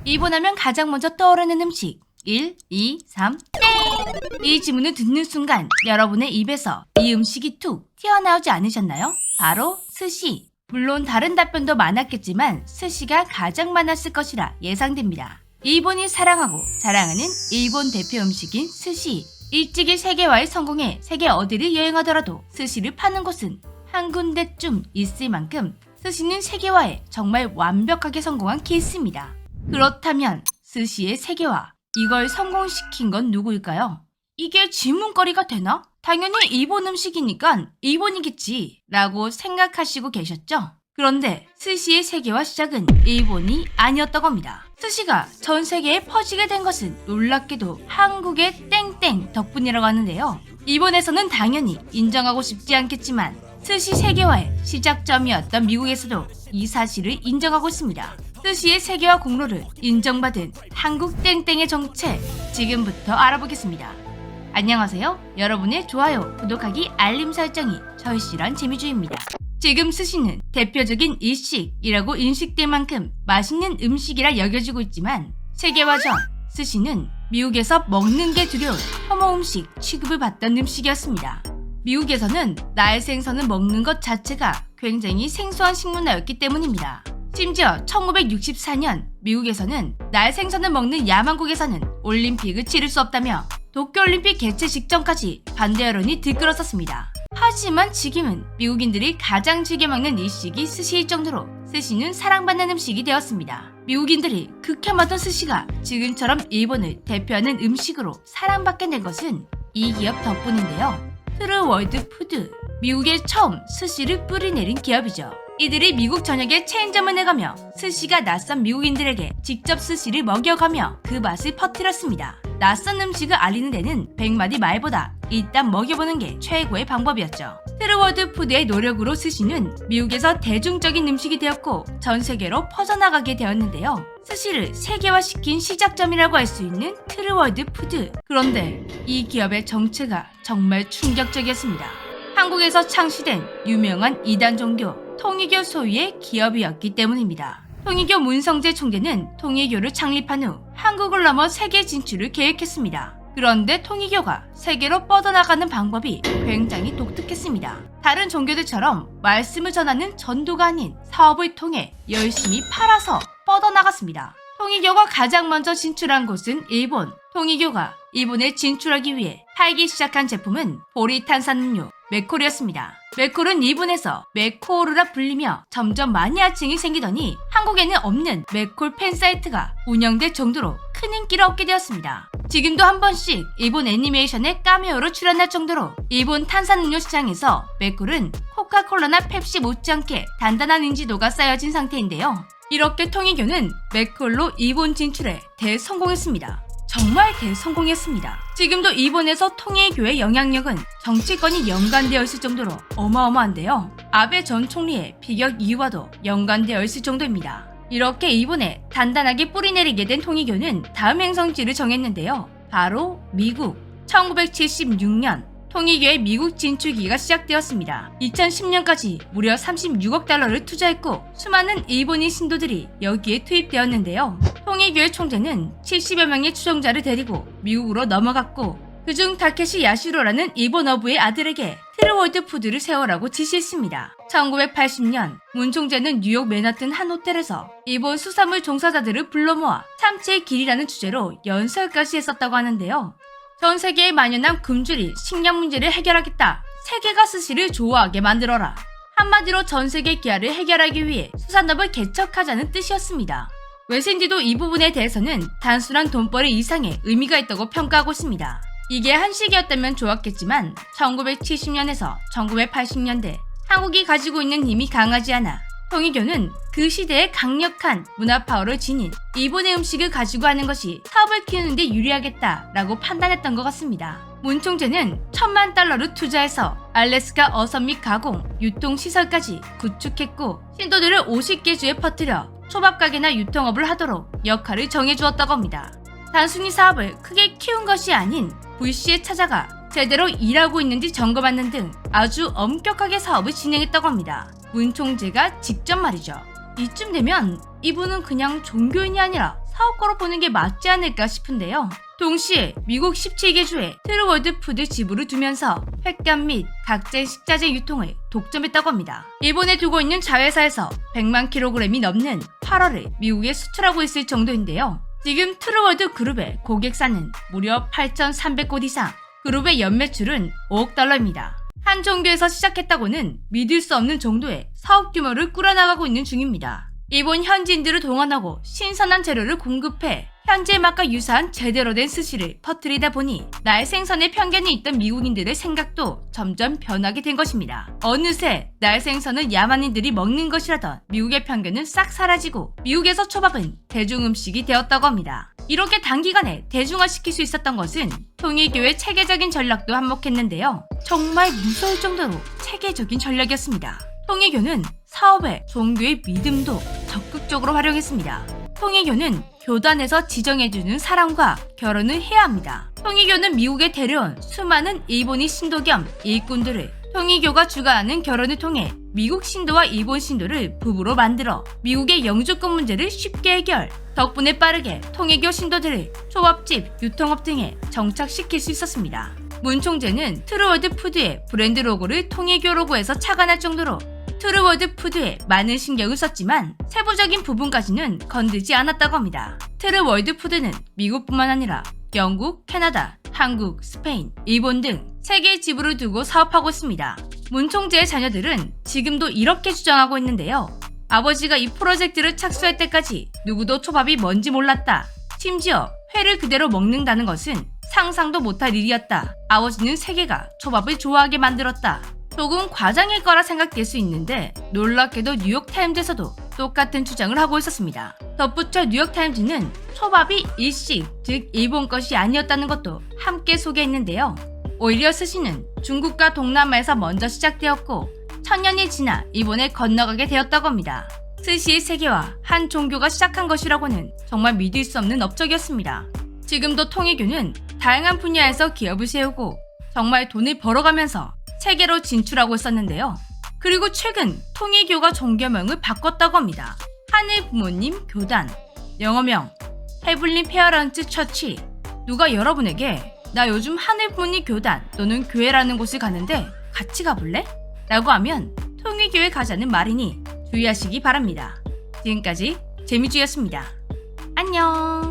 일본하면 가장 먼저 떠오르는 음식 1, 2, 3, 땡! 이 지문을 듣는 순간 여러분의 입에서 이 음식이 툭 튀어나오지 않으셨나요? 바로 스시. 물론 다른 답변도 많았겠지만 스시가 가장 많았을 것이라 예상됩니다. 일본이 사랑하고 자랑하는 일본 대표 음식인 스시. 일찍이 세계화에 성공해 세계 어디를 여행하더라도 스시를 파는 곳은 한 군데쯤 있을 만큼 스시는 세계화에 정말 완벽하게 성공한 케이스입니다. 그렇다면 스시의 세계화, 이걸 성공시킨 건 누구일까요? 이게 질문거리가 되나? 당연히 일본 음식이니까 일본이겠지 라고 생각하시고 계셨죠? 그런데 스시의 세계화 시작은 일본이 아니었다고 합니다. 스시가 전 세계에 퍼지게 된 것은 놀랍게도 한국의 땡땡 덕분이라고 하는데요. 일본에서는 당연히 인정하고 싶지 않겠지만 스시 세계화의 시작점이었던 미국에서도 이 사실을 인정하고 있습니다. 스시의 세계화 공로를 인정받은 한국 땡땡의 정체, 지금부터 알아보겠습니다. 안녕하세요. 여러분의 좋아요, 구독하기, 알림 설정이 절실한 재미주의입니다. 지금 스시는 대표적인 일식이라고 인식될 만큼 맛있는 음식이라 여겨지고 있지만 세계화 전 스시는 미국에서 먹는 게 두려운 혐오 음식 취급을 받던 음식이었습니다. 미국에서는 날 생선을 먹는 것 자체가 굉장히 생소한 식문화였기 때문입니다. 심지어 1964년 미국에서는 날 생선을 먹는 야만국에서는 올림픽을 치를 수 없다며 도쿄올림픽 개최 직전까지 반대 여론이 들끓었었습니다. 하지만 지금은 미국인들이 가장 즐겨 먹는 일식이 스시일 정도로 스시는 사랑받는 음식이 되었습니다. 미국인들이 극혐하던 스시가 지금처럼 일본을 대표하는 음식으로 사랑받게 된 것은 이 기업 덕분인데요. 트루월드 푸드, 미국에 처음 스시를 뿌리내린 기업이죠. 이들이 미국 전역에 체인점을 내가며 스시가 낯선 미국인들에게 직접 스시를 먹여가며 그 맛을 퍼뜨렸습니다. 낯선 음식을 알리는 데는 100마디 말보다 일단 먹여보는 게 최고의 방법이었죠. 트루월드 푸드의 노력으로 스시는 미국에서 대중적인 음식이 되었고 전 세계로 퍼져나가게 되었는데요. 스시를 세계화시킨 시작점이라고 할 수 있는 트루월드 푸드. 그런데 이 기업의 정체가 정말 충격적이었습니다. 한국에서 창시된 유명한 이단 종교 통일교 소유의 기업이었기 때문입니다. 통일교 문성재 총재는 통일교를 창립한 후 한국을 넘어 세계 진출을 계획했습니다. 그런데 통일교가 세계로 뻗어나가는 방법이 굉장히 독특했습니다. 다른 종교들처럼 말씀을 전하는 전도가 아닌 사업을 통해 열심히 팔아서 뻗어나갔습니다. 통일교가 가장 먼저 진출한 곳은 일본. 통일교가 일본에 진출하기 위해 팔기 시작한 제품은 보리탄산음료 맥콜이었습니다. 맥콜은 일본에서 맥코오르라 불리며 점점 마니아층이 생기더니 한국에는 없는 맥콜 팬사이트가 운영될 정도로 큰 인기를 얻게 되었습니다. 지금도 한 번씩 일본 애니메이션에 카메오로 출연할 정도로 일본 탄산음료 시장에서 맥콜은 코카콜라나 펩시 못지않게 단단한 인지도가 쌓여진 상태인데요. 이렇게 통일교는 맥콜로 일본 진출에 대성공했습니다. 정말 대성공이었습니다. 지금도 일본에서 통일교의 영향력은 정치권이 연관되어 있을 정도로 어마어마한데요. 아베 전 총리의 비격 이유와도 연관되어 있을 정도입니다. 이렇게 일본에 단단하게 뿌리내리게 된 통일교는 다음 행성지를 정했는데요. 바로 미국. 1976년 통일교의 미국 진출기가 시작되었습니다. 2010년까지 무려 36억 달러를 투자했고 수많은 일본인 신도들이 여기에 투입되었는데요. 통일교의 총재는 70여 명의 추종자를 데리고 미국으로 넘어갔고 그중 타케시 야시로라는 일본 어부의 아들에게 트루월드 푸드를 세워라고 지시했습니다. 1980년 문 총재는 뉴욕 맨하튼 한 호텔에서 일본 수산물 종사자들을 불러 모아 참치의 길이라는 주제로 연설까지 했었다고 하는데요. 전 세계에 만연한 굶주린 식량 문제를 해결하겠다. 세계가 스시를 좋아하게 만들어라. 한마디로 전 세계 기아를 해결하기 위해 수산업을 개척하자는 뜻이었습니다. 외신지도 이 부분에 대해서는 단순한 돈벌이 이상의 의미가 있다고 평가하고 있습니다. 이게 한식이었다면 좋았겠지만 1970년에서 1980년대 한국이 가지고 있는 힘이 강하지 않아 통일교는 그 시대의 강력한 문화 파워를 지닌 일본의 음식을 가지고 하는 것이 사업을 키우는 데 유리하겠다라고 판단했던 것 같습니다. 문 총재는 $10,000,000를 투자해서 알래스카 어선 및 가공, 유통 시설까지 구축했고 신도들을 50개 주에 퍼뜨려 초밥가게나 유통업을 하도록 역할을 정해주었다고 합니다. 단순히 사업을 크게 키운 것이 아닌 불시에 찾아가 제대로 일하고 있는지 점검하는 등 아주 엄격하게 사업을 진행했다고 합니다. 문 총재가 직접 말이죠. 이쯤 되면 이분은 그냥 종교인이 아니라 사업가로 보는 게 맞지 않을까 싶은데요. 동시에 미국 17개 주에 트루워드 푸드 지부를 두면서 횟감 및 각종 식자재 유통을 독점했다고 합니다. 일본에 두고 있는 자회사에서 100만 킬로그램이 넘는 8월을 미국에 수출하고 있을 정도인데요. 지금 트루워드 그룹의 고객사는 무려 8,300곳 이상, 그룹의 연매출은 5억 달러입니다. 한 종교에서 시작했다고는 믿을 수 없는 정도의 사업 규모를 꾸려나가고 있는 중입니다. 일본 현지인들을 동원하고 신선한 재료를 공급해 현지의 맛과 유사한 제대로 된 스시를 퍼뜨리다 보니 날 생선에 편견이 있던 미국인들의 생각도 점점 변하게 된 것입니다. 어느새 날 생선은 야만인들이 먹는 것이라던 미국의 편견은 싹 사라지고 미국에서 초밥은 대중음식이 되었다고 합니다. 이렇게 단기간에 대중화시킬 수 있었던 것은 통일교의 체계적인 전략도 한몫했는데요. 정말 무서울 정도로 체계적인 전략이었습니다. 통일교는 사업에 종교의 믿음도 적극적으로 활용했습니다. 통일교는 교단에서 지정해주는 사람과 결혼을 해야 합니다. 통일교는 미국에 데려온 수많은 일본인 신도 겸 일꾼들을 통일교가 주관하는 결혼을 통해 미국 신도와 일본 신도를 부부로 만들어 미국의 영주권 문제를 쉽게 해결. 덕분에 빠르게 통일교 신도들을 초밥집, 유통업 등에 정착시킬 수 있었습니다. 문 총재는 트루워드 푸드의 브랜드 로고를 통일교 로고에서 착안할 정도로 트루워드 푸드에 많은 신경을 썼지만 세부적인 부분까지는 건들지 않았다고 합니다. 트루워드 푸드는 미국뿐만 아니라 영국, 캐나다, 한국, 스페인, 일본 등 세계의 지부를 두고 사업하고 있습니다. 문 총재의 자녀들은 지금도 이렇게 주장하고 있는데요. 아버지가 이 프로젝트를 착수할 때까지 누구도 초밥이 뭔지 몰랐다. 심지어 회를 그대로 먹는다는 것은 상상도 못할 일이었다. 아버지는 세계가 초밥을 좋아하게 만들었다. 조금 과장일 거라 생각될 수 있는데 놀랍게도 뉴욕타임즈에서도 똑같은 주장을 하고 있었습니다. 덧붙여 뉴욕타임즈는 초밥이 일식, 즉 일본 것이 아니었다는 것도 함께 소개했는데요. 오히려 스시는 중국과 동남아에서 먼저 시작되었고 천년이 지나 일본에 건너가게 되었다고 합니다. 스시의 세계화, 한 종교가 시작한 것이라고는 정말 믿을 수 없는 업적이었습니다. 지금도 통일교는 다양한 분야에서 기업을 세우고 정말 돈을 벌어가면서 세계로 진출하고 있었는데요. 그리고 최근 통일교가 종교명을 바꿨다고 합니다. 하늘 부모님 교단, 영어명 헤블리 페어런츠 처치. 누가 여러분에게 나 요즘 하늘 부모님 교단 또는 교회라는 곳을 가는데 같이 가볼래? 라고 하면 통일교에 가자는 말이니 주의하시기 바랍니다. 지금까지 재미주였습니다. 안녕.